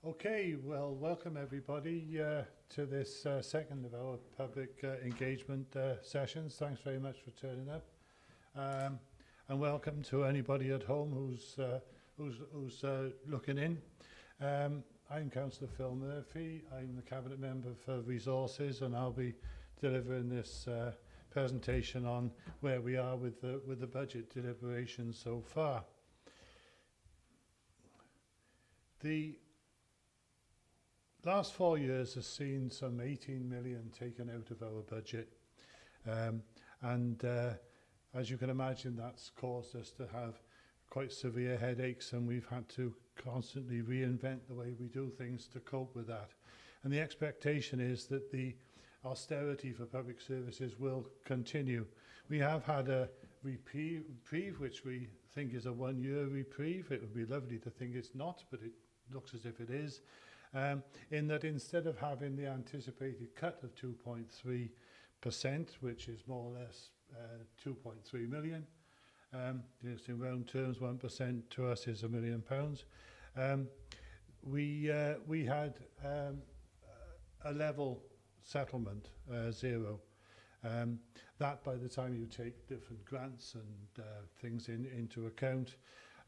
Okay, well, welcome everybody to this second of our public engagement sessions. Thanks very much for turning up, and welcome to anybody at home who's looking in. I'm Councillor Phil Murphy. I'm the Cabinet Member for Resources, and I'll be delivering this presentation on where we are with the budget deliberations so far. The last 4 years has seen some 18 million taken out of our budget, and as you can imagine, that's caused us to have quite severe headaches, and we've had to constantly reinvent the way we do things to cope with that. And the expectation is that the austerity for public services will continue. We have had a reprieve, which we think is a one-year reprieve. It would be lovely to think it's not, but it looks as if it is. In that instead of having the anticipated cut of 2.3%, which is more or less 2.3 million, just in round terms, 1% to us is £1 million. We had a level settlement, zero. That, by the time you take different grants and things into account,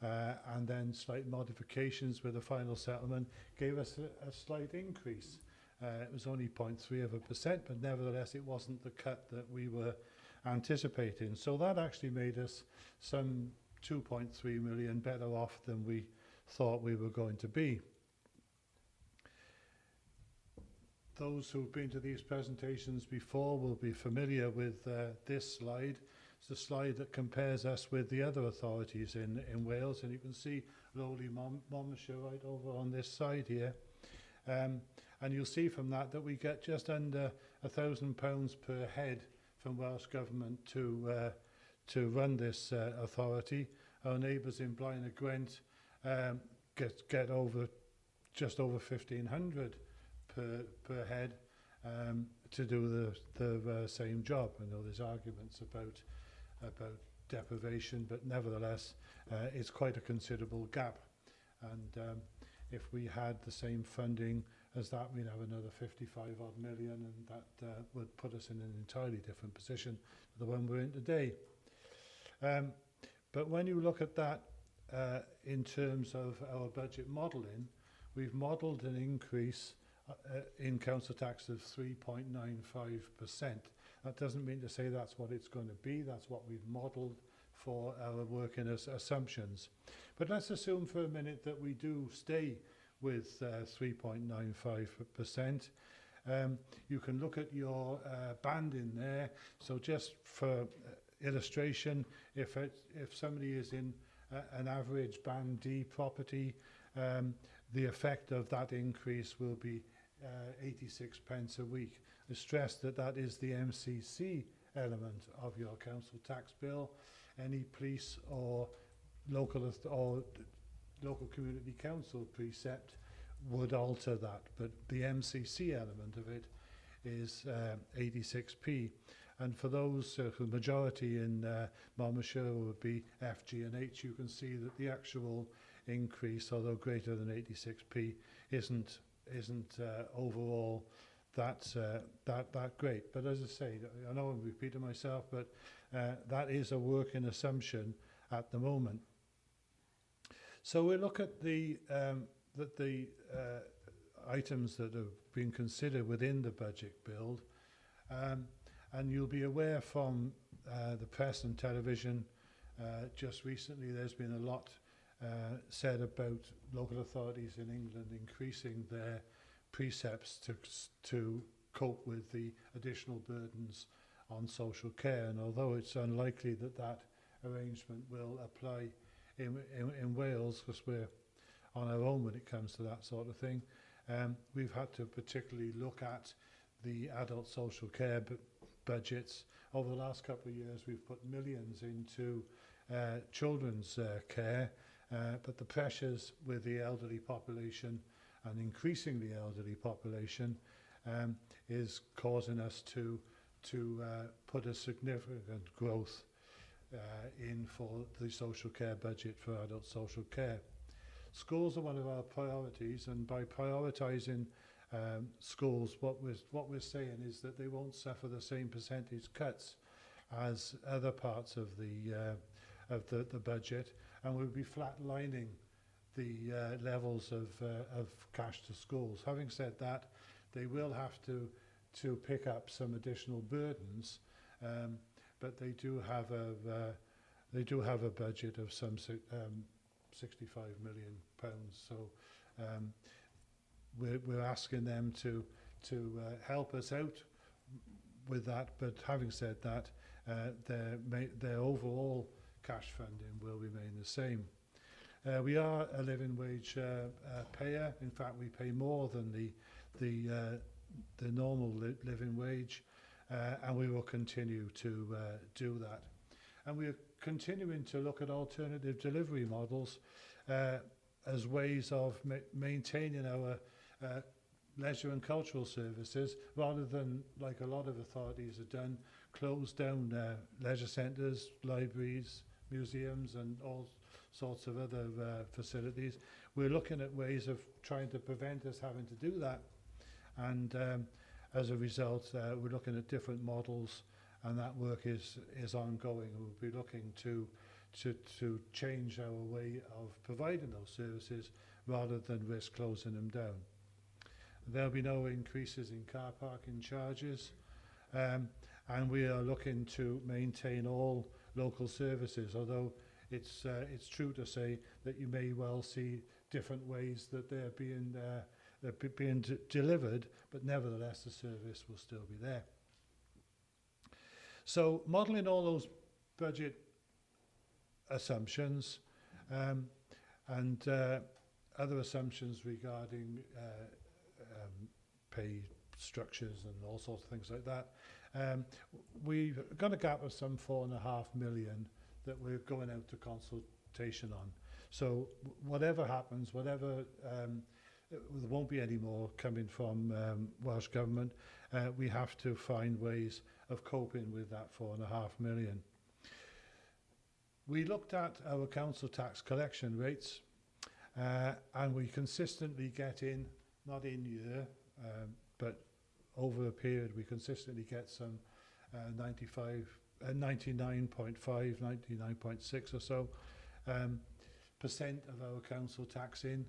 and then slight modifications with the final settlement, gave us a slight increase. It was only 0.3%, but nevertheless it wasn't the cut that we were anticipating. So that actually made us some 2.3 million better off than we thought we were going to be. Those who've been to these presentations before will be familiar with this slide. It's a slide that compares us with the other authorities in Wales, and you can see lowly Monmouthshire right over on this side here. And you'll see from that we get just under £1,000 per head from Welsh Government to run this authority. Our neighbours in Blaenau Gwent get just over 1,500 per head to do the same job. I know there's arguments about deprivation, but nevertheless it's quite a considerable gap, and if we had the same funding as that, we'd have another 55 odd million, and that would put us in an entirely different position to the one we're in today. But when you look at that in terms of our budget modelling, we've modelled an increase in council tax of 3.95%. That doesn't mean to say that's what it's going to be. That's what we've modelled for our working assumptions. But let's assume for a minute that we do stay with 3.95%. You can look at your band in there. So just for illustration, if somebody is in an average band D property, the effect of that increase will be 86 pence a week. I stress that is the MCC element of your council tax bill. Any police or local community council precept would alter that, but the MCC element of it is 86p. And for those the majority in Monmouthshire would be F, G and H, you can see that the actual increase, although greater than 86p, isn't overall that great. But as I say, I know I'm repeating myself, but that is a working assumption at the moment. So we look at the items that have been considered within the budget build, and you'll be aware from the press and television just recently there's been a lot said about local authorities in England increasing their precepts to cope with the additional burdens on social care. And although it's unlikely that arrangement will apply in Wales, because we're on our own when it comes to that sort of thing, we've had to particularly look at the adult social care budgets. Over the last couple of years, we've put millions into children's care, but the pressures with the elderly population and increasingly elderly population is causing us to put a significant growth in for the social care budget for adult social care. schools are one of our priorities, and by prioritising schools, what we're saying is that they won't suffer the same percentage cuts as other parts of the budget, and we'll be flatlining the levels of cash to schools. Having said that, they will have to pick up some additional burdens, but they do have a budget of some 65 million pounds. So we're asking them to help us out with that. But having said that, their overall cash funding will remain the same. We are a living wage payer. In fact, we pay more than the normal living wage, and we will continue to do that. And we are continuing to look at alternative delivery models as ways of maintaining our leisure and cultural services, rather than, like a lot of authorities have done, close down leisure centres, libraries, museums and all sorts of other facilities. We're looking at ways of trying to prevent us having to do that, and as a result we're looking at different models, and that work is ongoing. We'll be looking to change our way of providing those services rather than risk closing them down. There'll be no increases in car parking charges, and we are looking to maintain all local services, although it's true to say that you may well see different ways that they're being delivered, but nevertheless the service will still be there. So modelling all those budget assumptions and other assumptions regarding pay structures and all sorts of things like that, we've got a gap of some 4.5 million that we're going out to consultation on. So whatever happens, there won't be any more coming from Welsh Government. We have to find ways of coping with that 4.5 million. We looked at our council tax collection rates, and we consistently get in, not in year, but over a period, we consistently get some 99.5, 99.6 or so percent of our council tax in,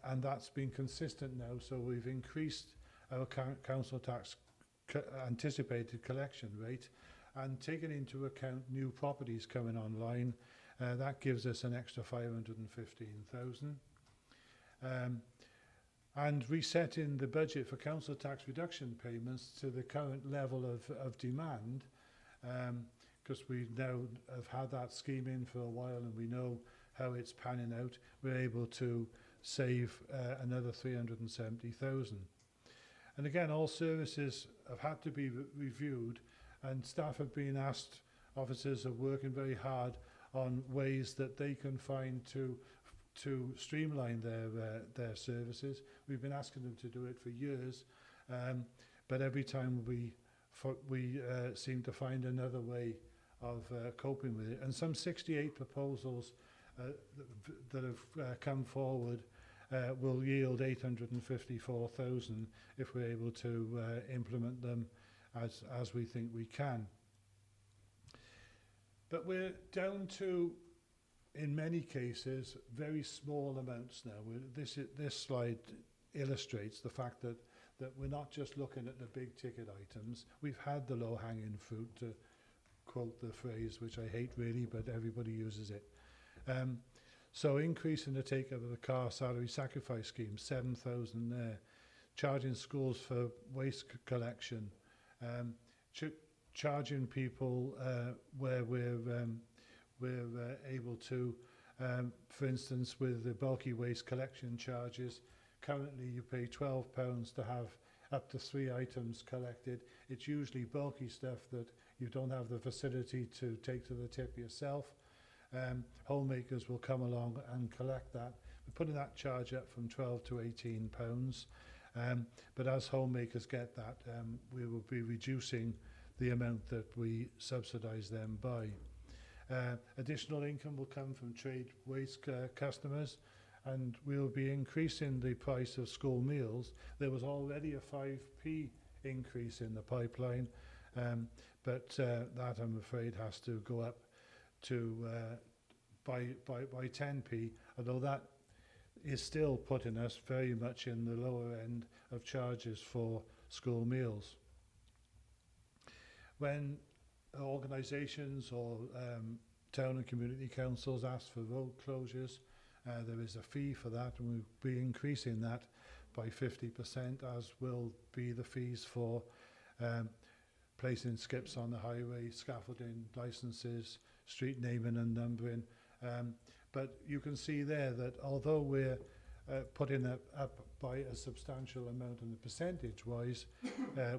and that's been consistent now. So we've increased our council tax anticipated collection rate, and taken into account new properties coming online, that gives us an extra 515,000. And resetting the budget for council tax reduction payments to the current level of demand, because we now have had that scheme in for a while and we know how it's panning out, we're able to save another 370,000. And again, all services have had to be reviewed, and staff have been asked, officers are working very hard on ways that they can find to streamline their services. We've been asking them to do it for years, but every time we seem to find another way of coping with it. And some 68 proposals that have come forward will yield 854,000 if we're able to implement them as we think we can. But we're down to, in many cases, very small amounts now. This slide illustrates the fact that we're not just looking at the big ticket items. We've had the low-hanging fruit, to quote the phrase, which I hate really, but everybody uses it. So increasing the take-up of the car salary sacrifice scheme, 7,000 there. Charging schools for waste collection. Charging people where we're able to, for instance, with the bulky waste collection charges. Currently you pay £12 to have up to 3 items collected. It's usually bulky stuff that you don't have the facility to take to the tip yourself. Homemakers will come along and collect that. We're putting that charge up from £12 to £18. But as homemakers get that, we will be reducing the amount that we subsidise them by. Additional income will come from trade waste customers, and we'll be increasing the price of school meals. There was already a 5p increase in the pipeline, but that, I'm afraid, has to go up to by 10p, although that is still putting us very much in the lower end of charges for school meals. When organisations or town and community councils ask for road closures, there is a fee for that, and we'll be increasing that by 50%, as will be the fees for placing skips on the highway, scaffolding, licences, street naming and numbering. But you can see there that although we're putting it up by a substantial amount in the percentage-wise,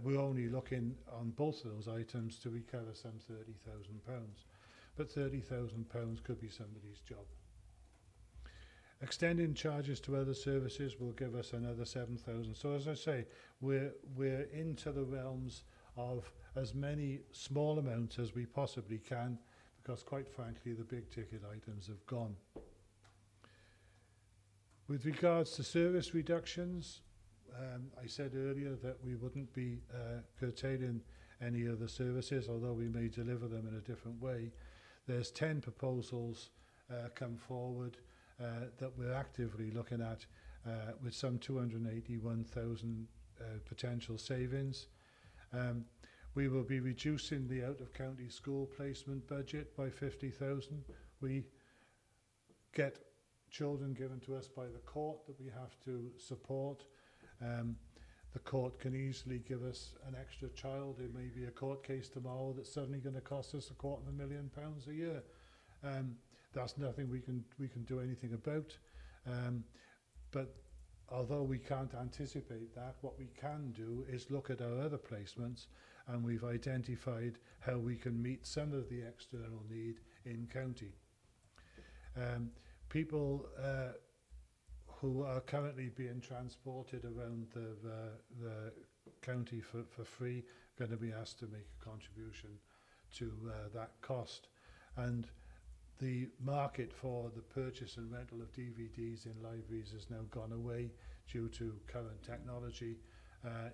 we're only looking on both of those items to recover some £30,000. But £30,000 could be somebody's job. Extending charges to other services will give us another 7,000. So as I say, we're into the realms of as many small amounts as we possibly can, because quite frankly the big ticket items have gone. With regards to service reductions, I said earlier that we wouldn't be curtailing any of the services, although we may deliver them in a different way. There's 10 proposals come forward that we're actively looking at, with some 281,000 potential savings. We will be reducing the out-of-county school placement budget by 50,000. We get children given to us by the court that we have to support. The court can easily give us an extra child. There may be a court case tomorrow that's suddenly going to cost us £250,000 a year. That's nothing we can do anything about. But although we can't anticipate that, what we can do is look at our other placements, and we've identified how we can meet some of the external need in county. People who are currently being transported around the county for free are going to be asked to make a contribution to that cost. And the market for the purchase and rental of DVDs in libraries has now gone away due to current technology.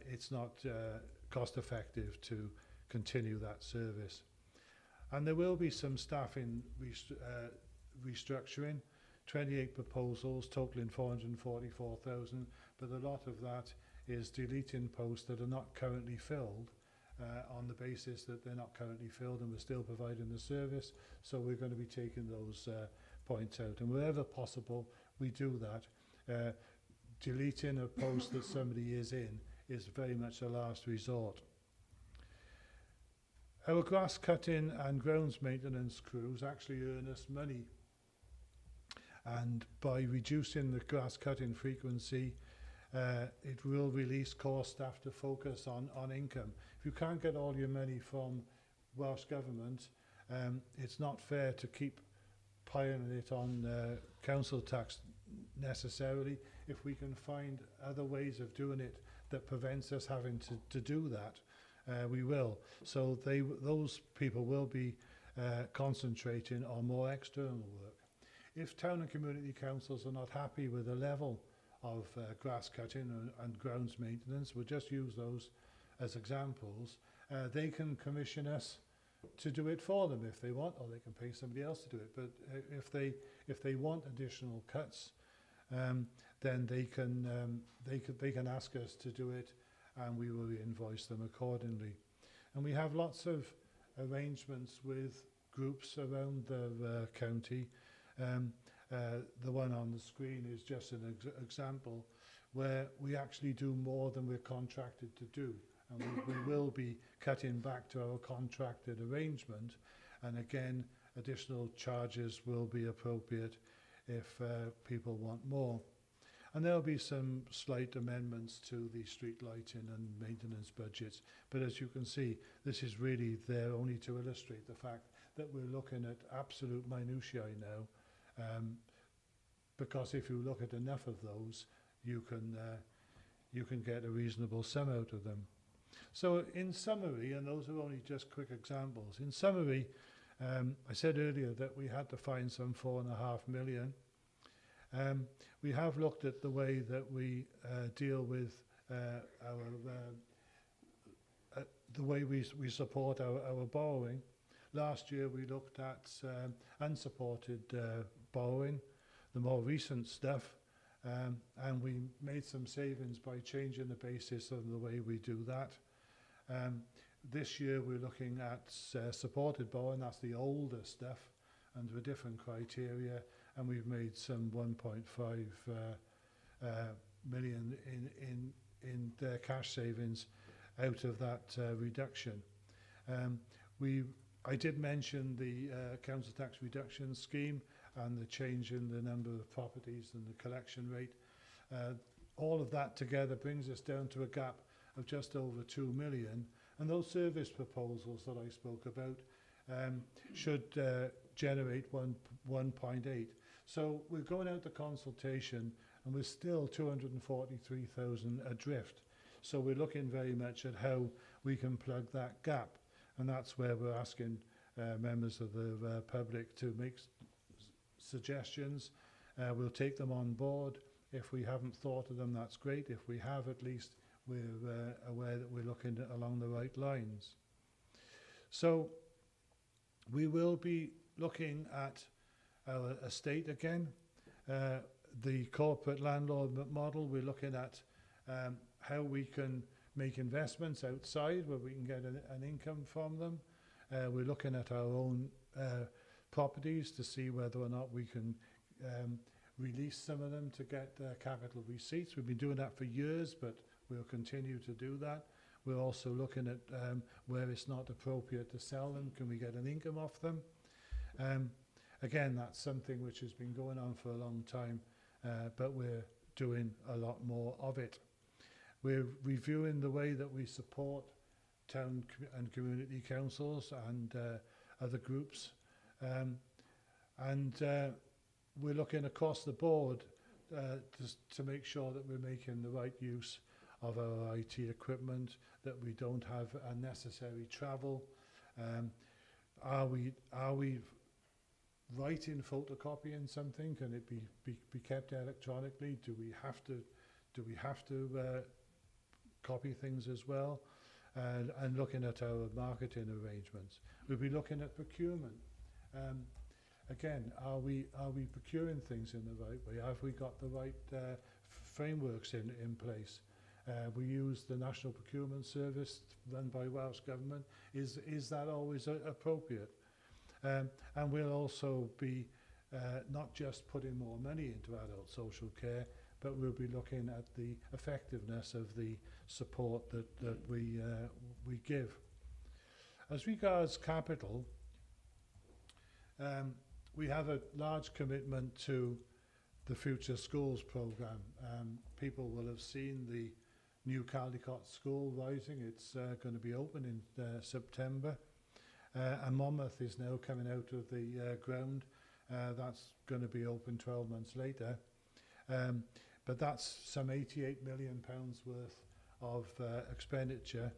It's not cost effective to continue that service. And there will be some staffing restructuring. 28 proposals totaling 444,000, but a lot of that is deleting posts that are not currently filled on the basis that they're not currently filled and we're still providing the service. So we're going to be taking those points out, and wherever possible we do that. Deleting a post that somebody is in is very much a last resort. Our grass cutting and grounds maintenance crews actually earn us money, and by reducing the grass cutting frequency, it will release core staff to focus on income. If you can't get all your money from Welsh Government, it's not fair to keep piling it on council tax necessarily. If we can find other ways of doing it that prevents us having to do that, we will. So those people will be concentrating on more external work. If town and community councils are not happy with the level of grass cutting and grounds maintenance, we'll just use those as examples, they can commission us to do it for them if they want, or they can pay somebody else to do it. But if they want additional cuts, then they can ask us to do it, and we will invoice them accordingly. And we have lots of arrangements with groups around the county. The one on the screen is just an example where we actually do more than we're contracted to do, and we will be cutting back to our contracted arrangement, and again additional charges will be appropriate if people want more. And there'll be some slight amendments to the street lighting and maintenance budgets, but as you can see, this is really there only to illustrate the fact that we're looking at absolute minutiae now, because if you look at enough of those, you can get a reasonable sum out of them. So in summary, and those are only just quick examples, in summary, I said earlier that we had to find some 4.5 million. We have looked at the way that we deal with the way we support our borrowing. Last year we looked at unsupported borrowing, the more recent stuff, and we made some savings by changing the basis of the way we do that. This year we're looking at supported borrowing, that's the older stuff, under a different criteria, and we've made some 1.5 million in cash savings out of that reduction. I did mention the council tax reduction scheme and the change in the number of properties and the collection rate. All of that together brings us down to a gap of just over 2 million. And those service proposals that I spoke about should generate 1.8. So we're going out to consultation and we're still 243,000 adrift. So we're looking very much at how we can plug that gap. And that's where we're asking members of the public to make suggestions. We'll take them on board. If we haven't thought of them, that's great. If we have, at least we're aware that we're looking along the right lines. So we will be looking at our estate again. The corporate landlord model, we're looking at how we can make investments outside where we can get an income from them. We're looking at our own properties to see whether or not we can release some of them to get capital receipts. We've been doing that for years, but we'll continue to do that. We're also looking at where it's not appropriate to sell them. Can we get an income off them? Again, that's something which has been going on for a long time, but we're doing a lot more of it. We're reviewing the way that we support town and community councils and other groups. We're looking across the board to make sure that we're making the right use of our IT equipment, that we don't have unnecessary travel. Are we right in photocopying something? Can it be kept electronically? Do we have to copy things as well? And looking at our marketing arrangements. We'll be looking at procurement. Again, are we procuring things in the right way? Have we got the right frameworks in place? We use the National Procurement Service run by Welsh Government. Is that always appropriate? And we'll also be not just putting more money into adult social care, but we'll be looking at the effectiveness of the support that we give. As regards capital, we have a large commitment to the Future Schools programme. People will have seen the new Caldecott School rising. It's going to be open in September. And Monmouth is now coming out of the ground. That's going to be open 12 months later. But that's some £88 million worth of expenditure.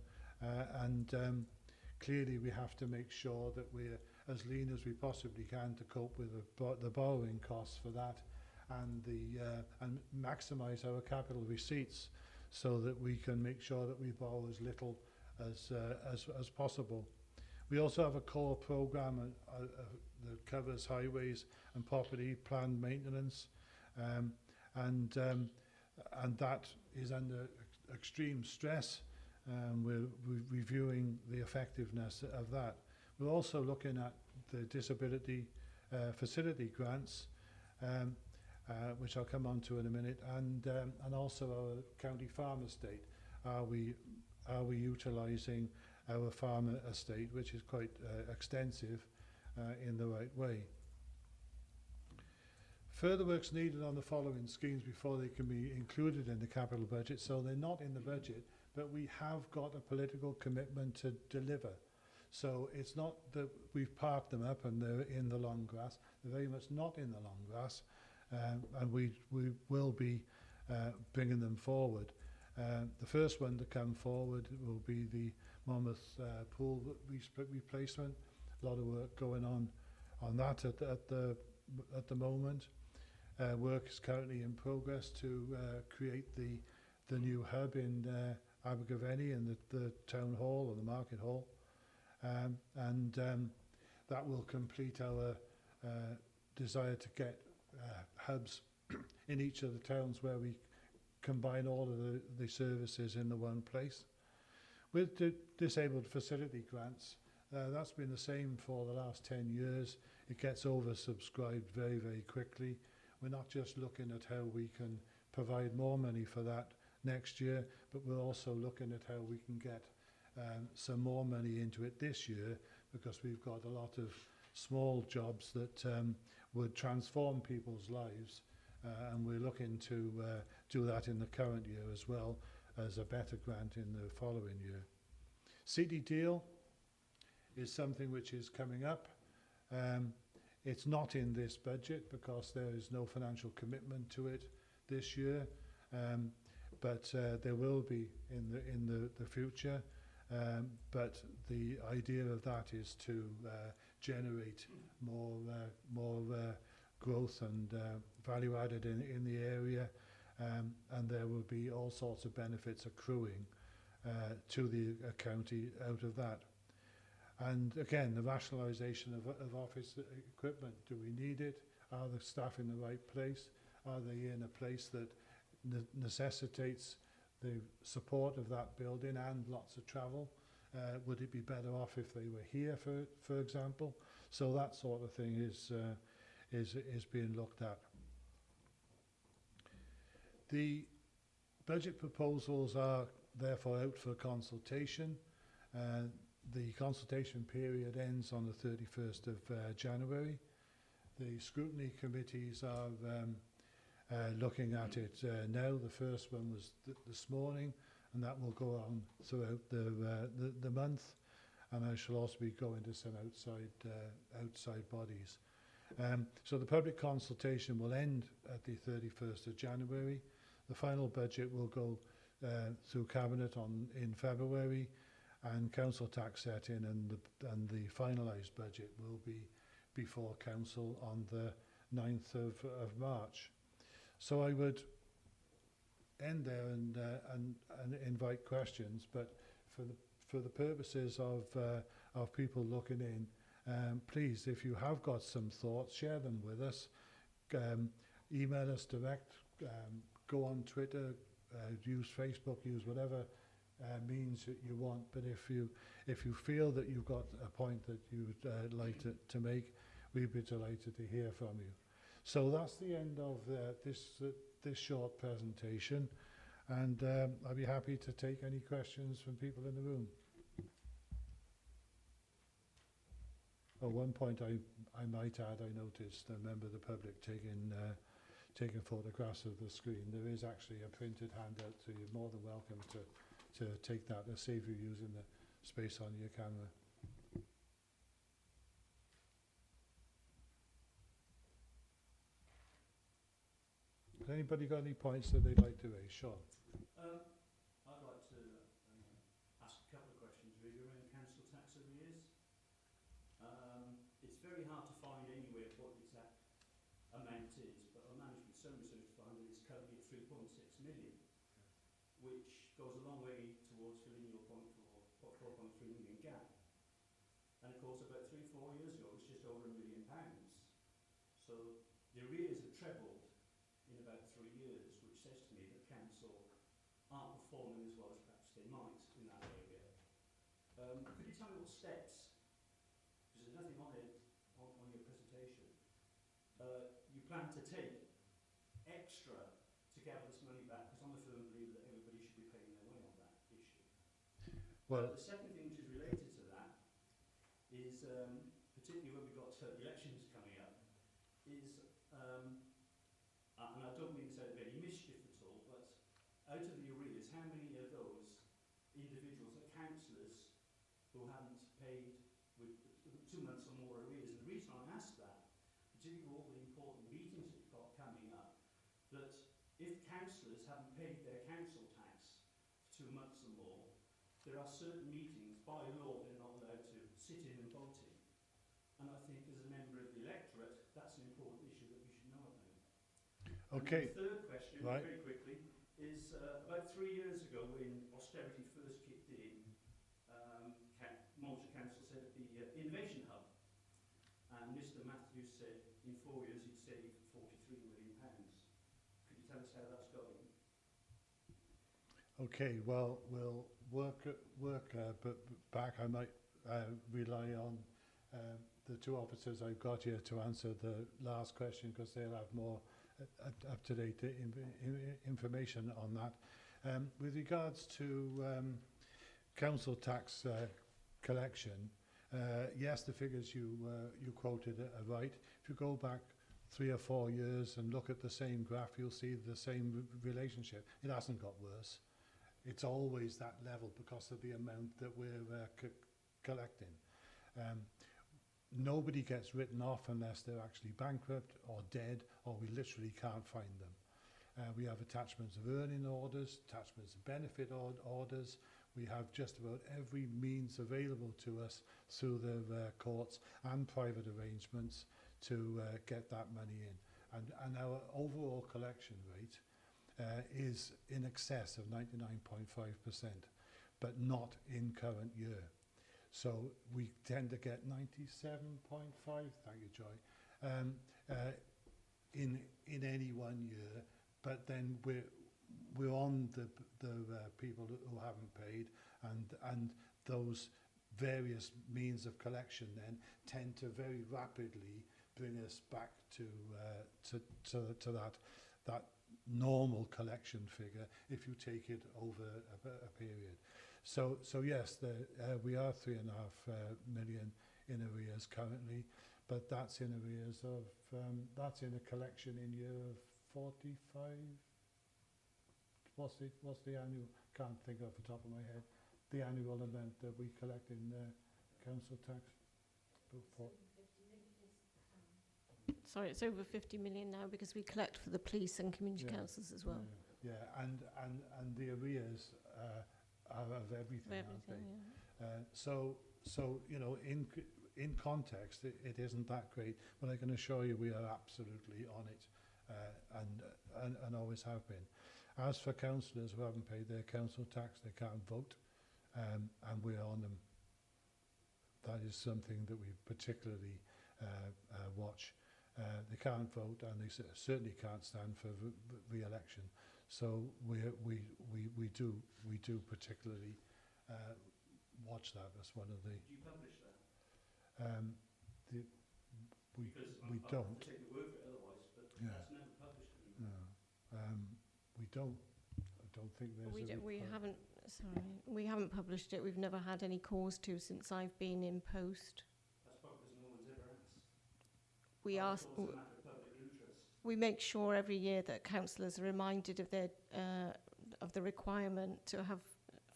Clearly we have to make sure that we're as lean as we possibly can to cope with the borrowing costs for that, and maximise our capital receipts so that we can make sure that we borrow as little as possible. We also have a core programme that covers highways and property planned maintenance, and that is under extreme stress. We're reviewing the effectiveness of that. We're also looking at the disability facility grants, which I'll come on to in a minute, and also our county farm estate. Are we utilising our farm estate, which is quite extensive, in the right way? Further work's needed on the following schemes before they can be included in the capital budget. So they're not in the budget, but we have got a political commitment to deliver. So it's not that we've parked them up and they're in the long grass. They're very much not in the long grass, and we will be bringing them forward. The first one to come forward will be the Monmouth pool replacement. A lot of work going on that at the moment. work is currently in progress to create the new hub in Abergavenny and the town hall or the market hall, and that will complete our desire to get hubs in each of the towns where we combine all of the services in the one place. With the disabled facility grants, that's been the same for the last 10 years. It gets oversubscribed very, very quickly. We're not just looking at how we can provide more money for that next year, but we're also looking at how we can get some more money into it this year, because we've got a lot of small jobs that would transform people's lives, and we're looking to do that in the current year as well as a better grant in the following year. City Deal is something which is coming up. It's not in this budget because there is no financial commitment to it this year, but there will be in the future. But the idea of that is to generate more growth and value added in the area, and there will be all sorts of benefits accruing to the county out of that. And again, the rationalisation of office equipment. Do we need it? Are the staff in the right place? Are they in a place that necessitates the support of that building and lots of travel? Would it be better off if they were here, for example? So that sort of thing is being looked at. The budget proposals are therefore out for consultation. The consultation period ends on the 31st of January. The scrutiny committees are looking at it now. The first one was this morning, and that will go on throughout the month. And I shall also be going to some outside bodies. So the public consultation will end at the 31st of January. The final budget will go through Cabinet in February, and council tax set in, and the finalised budget will be before council on the 9th of March. So I would end there and invite questions, but for the purposes of people looking in, please, if you have got some thoughts, share them with us. Email us direct, go on Twitter, use Facebook, use whatever means that you want. But if you feel that you've got a point that you would like to make, we'd be delighted to hear from you. So that's the end of this short presentation, and I'll be happy to take any questions from people in the room. At one point, I might add, I noticed a member of the public taking photographs of the screen. There is actually a printed handout, so you're more than welcome to take that to save you using the space on your camera. Has anybody got any points that they'd like to raise? Sure. I'd like to ask a couple of questions really around council tax arrears. It's very hard to find anywhere what the exact amount is, but I managed with some research to find that it's currently at 3.6 million, which goes a long way towards filling your 4.3 million gap. And of course, about 3-4 years ago, it was just over £1 million. So the arrears have trebled in about 3 years, which says to me that council aren't performing as well as perhaps they might in that area. Could you tell me what steps, because there's nothing on it on your presentation, you plan to take extra to gather this money back? Because I'm a firm believer that everybody should be paying their way on that issue. Well, the second thing which is related to that is, particularly when we've got elections coming up, is, and I don't mean to say very mischief at all, but out of the arrears, how many of those individuals are councillors who haven't paid with 2 months or more arrears? And the reason I ask that, particularly with all the important meetings that you've got coming up, that if councillors haven't paid their council tax for 2 months or more, there are certain meetings, by law, they're not allowed to sit in and vote in. And I think as a member of the electorate, that's an important issue that we should know about. Okay, And the third question, right. very quickly, is about 3 years ago when austerity first kicked in, Monmouthshire Council set up the Innovation Hub. And Mr Matthews said in 4 years he'd save £43 million. Could you tell us how that's going? Okay, well, we'll work but back. I might rely on the two officers I've got here to answer the last question because they'll have more up-to-date information on that. With regards to council tax collection, yes, the figures you quoted are right. If you go back 3 or 4 years and look at the same graph, you'll see the same relationship. It hasn't got worse. It's always that level because of the amount that we're collecting. Nobody gets written off unless they're actually bankrupt or dead or we literally can't find them. We have attachments of earning orders, attachments of benefit orders. We have just about every means available to us through the courts and private arrangements to get that money in. And our overall collection rate is in excess of 99.5%, but not in current year. So we tend to get 97.5, thank you, Joy, in any one year, but then we're on the people who haven't paid, and those various means of collection then tend to very rapidly bring us back to that normal collection figure if you take it over a period. So yes, we are 3.5 million in arrears currently, but that's in arrears of that's in a collection in year of 45. What's the annual? Can't think off the top of my head. The annual amount that we collect in council tax. Sorry, it's over 50 million now because we collect for the police and community councils as well. Yeah, and the arrears are of everything, aren't they? Yeah. So you know, in context, it isn't that great, but I can assure you we are absolutely on it, and always have been. As for councillors who haven't paid their council tax, they can't vote, and we're on them. That is something that we particularly watch. They can't vote, and they certainly can't stand for re-election. So we do particularly watch that. That's one of the. Do you publish that? We don't. I'll take your word for it otherwise, but Yeah. that's never published anymore. No, we don't. I don't think there's. We haven't published it. We've never had any cause to since I've been in post. That's probably because no one's ever asked. We ask. It's a matter of public interest. We make sure every year that councillors are reminded of their of the requirement to have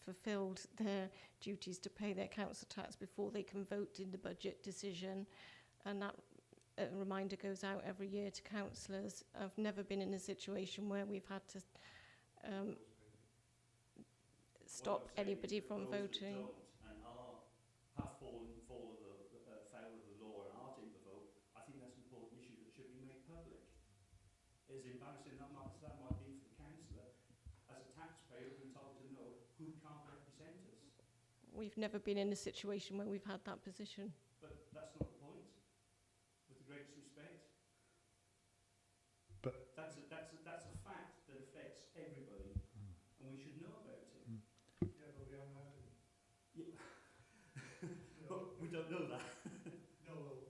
fulfilled their duties to pay their council tax before they can vote in the budget decision, and that reminder goes out every year to councillors. I've never been in a situation where we've had to stop anybody from voting. And have fallen foul of the law and aren't able to vote, I think that's an important issue that should be made public. As embarrassing that might be for the councillor, as a taxpayer, we're entitled to know who can't represent us. We've never been in a situation where we've had that position. But that's not the point, with the greatest respect. But that's a fact that affects everybody, and we should know about it. yeah, but we haven't had it. Yeah. But we don't know that. No,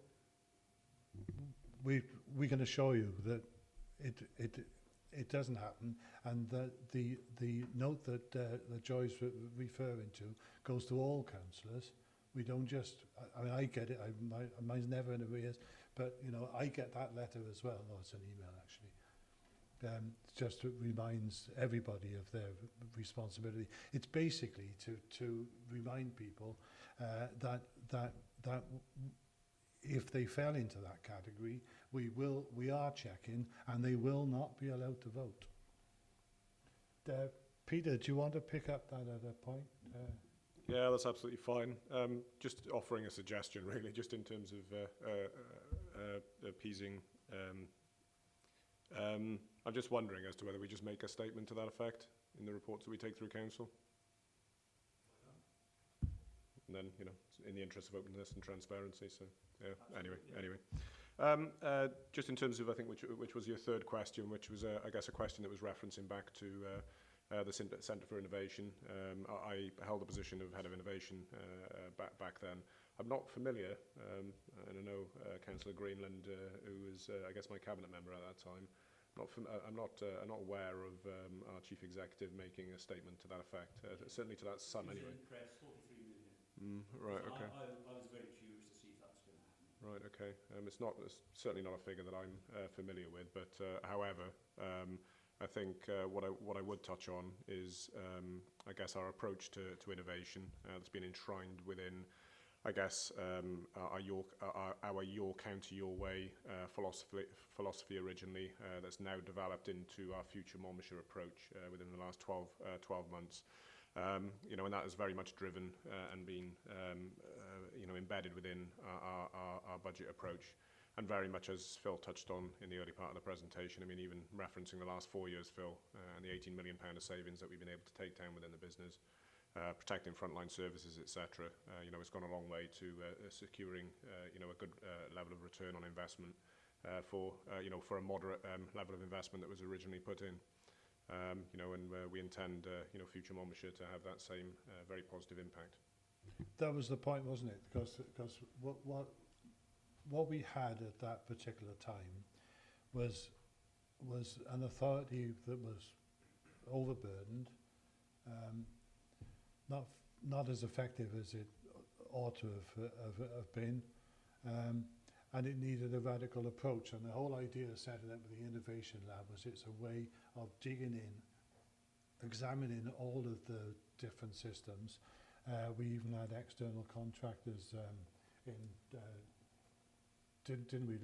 we can assure you that it doesn't happen, and that the note that Joy's referring to goes to all councillors. We don't just. I mean, I get it. Mine's never in arrears, but you know, I get that letter as well. Oh, it's an email actually. Just reminds everybody of their responsibility. It's basically to remind people that if they fell into that category, we are checking, and they will not be allowed to vote. Peter, do you want to pick up that other point? Yeah, that's absolutely fine. Just offering a suggestion, really, just in terms of appeasing I'm just wondering as to whether we just make a statement to that effect in the reports that we take through council. And then, you know, in the interest of openness and transparency. So, yeah. Anyway. Just in terms of, I think, which was your third question, which was, I guess, a question that was referencing back to the Centre for Innovation. I held the position of Head of Innovation back then. I'm not familiar, and I know Councillor Greenland, who was, I guess, my cabinet member at that time. I'm not aware of our Chief Executive making a statement to that effect. Certainly to that sum, anyway. Press 43 million. Right. So Okay. I was very curious to see if that was going to happen. Right. Okay. It's certainly not a figure that I'm familiar with, but however, I think what I would touch on is, I guess, our approach to innovation that's been enshrined within, I guess, our your county your way philosophy originally, that's now developed into our future Monmouthshire approach within the last 12 months. You know, and that is very much driven and been you know, embedded within our budget approach. And very much, as Phil touched on in the early part of the presentation, I mean, even referencing the last 4 years, Phil, and the £18 million of savings that we've been able to take down within the business, protecting frontline services, etc. You know, it's gone a long way to securing, you know, a good level of return on investment for a moderate level of investment that was originally put in. You know, and we intend, you know, future Monmouthshire to have that same very positive impact. That was the point, wasn't it? Because what we had at that particular time was an authority that was overburdened, not as effective as it ought to have been, and it needed a radical approach. And the whole idea of setting up the Innovation Lab was it's a way of digging in, examining all of the different systems. We even had external contractors didn't we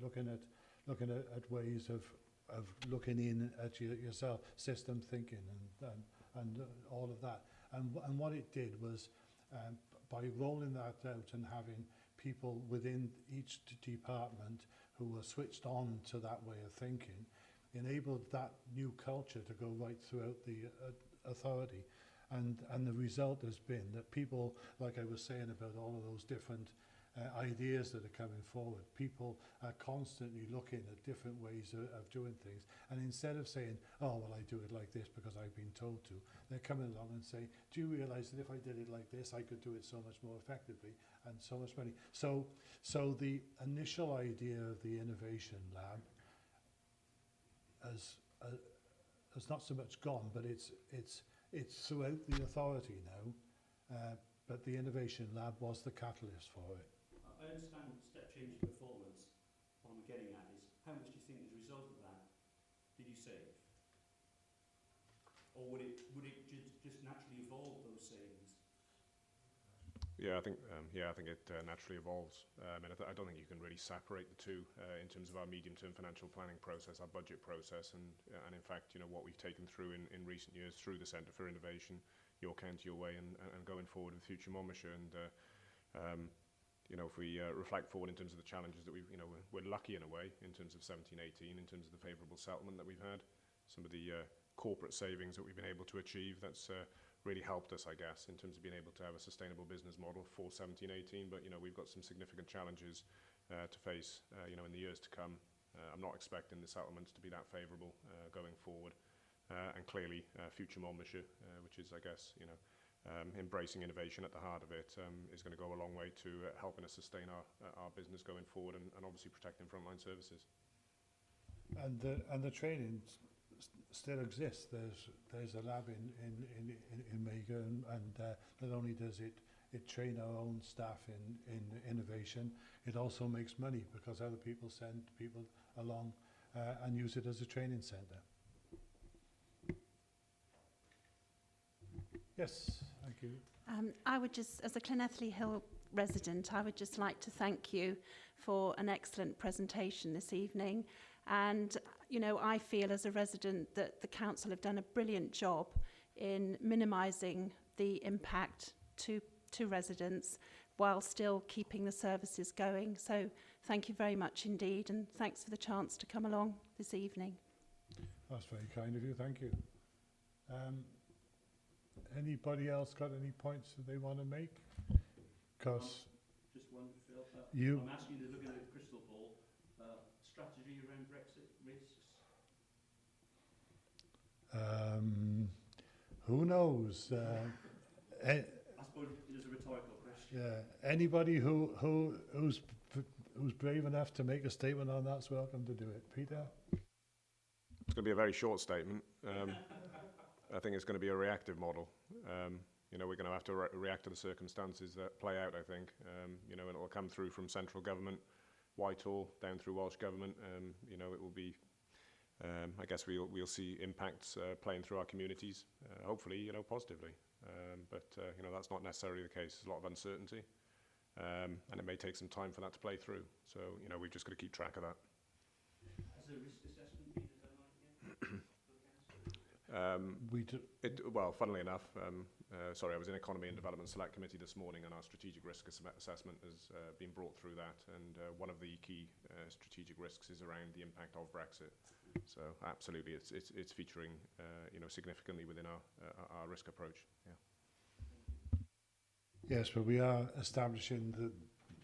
looking at ways of looking in at yourself, system thinking and all of that. And what it did was, by rolling that out and having people within each department who were switched on to that way of thinking, enabled that new culture to go right throughout the authority. And the result has been that people, like I was saying about all of those different ideas that are coming forward, people are constantly looking at different ways of doing things. And instead of saying, oh, well, I do it like this because I've been told to, they're coming along and say, do you realise that if I did it like this, I could do it so much more effectively and so much money. So the initial idea of the Innovation Lab has not so much gone, but it's throughout the authority now, but the Innovation Lab was the catalyst for it. I understand step change in performance. What I'm getting at is, how much do you think as a result of that did you save? Or would it just naturally evolve, those savings? Yeah, I think it naturally evolves. And I don't think you can really separate the two in terms of our medium-term financial planning process, our budget process, and in fact, you know, what we've taken through in recent years through the Centre for Innovation, Your County Your Way, and going forward with future Monmouthshire. And you know, if we reflect forward in terms of the challenges that we're lucky in a way in terms of 17-18, in terms of the favourable settlement that we've had, some of the corporate savings that we've been able to achieve, that's really helped us, I guess, in terms of being able to have a sustainable business model for 17-18. But, you know, we've got some significant challenges to face, you know, in the years to come. I'm not expecting the settlements to be that favourable going forward. And clearly, future Monmouthshire, which is, I guess, you know, embracing innovation at the heart of it, is going to go a long way to helping us sustain our business going forward, and obviously protecting frontline services. And the training still exists. There's a lab in Mega, and not only does it train our own staff in innovation, it also makes money because other people send people along and use it as a training centre. Yes, thank you. I would just, as a Llanelli Hill resident, I would just like to thank you for an excellent presentation this evening. And, you know, I feel as a resident that the council have done a brilliant job in minimising the impact to residents while still keeping the services going. So thank you very much indeed, and thanks for the chance to come along this evening. That's very kind of you, thank you. Anybody else got any points that they want to make? Because Just one, Phil. you, I'm asking you to look at a crystal ball. Strategy around Brexit risks? who knows? I suppose it is a rhetorical question. Yeah, anybody who's brave enough to make a statement on that's welcome to do it. Peter? It's going to be a very short statement. I think it's going to be a reactive model. You know, we're going to have to react to the circumstances that play out, I think. You know, and it will come through from central government, Whitehall, down through Welsh government. You know, it will be, I guess we'll see impacts playing through our communities, hopefully, you know, positively. But you know, that's not necessarily the case. There's a lot of uncertainty, and it may take some time for that to play through. So, you know, we've just got to keep track of that. Has a risk assessment been done on it yet? Well, funnily enough, sorry, I was in Economy and Development Select Committee this morning, and our strategic risk assessment has been brought through that, and one of the key strategic risks is around the impact of Brexit. So absolutely, it's featuring you know, significantly within our risk approach. Yeah. Yes, but we are establishing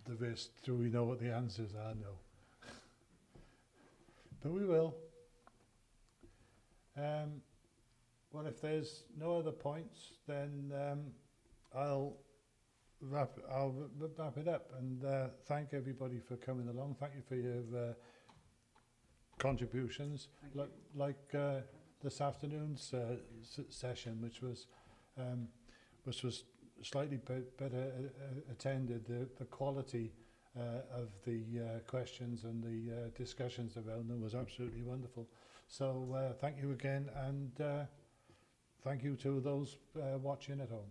the risk. Do we know what the answers are? No. But we will. Well, if there's no other points, then I'll wrap it up, and thank everybody for coming along. Thank you for your contributions. Like this afternoon's session, which was slightly better attended. The quality of the questions and the discussions around them was absolutely wonderful. So thank you again, and thank you to those watching at home.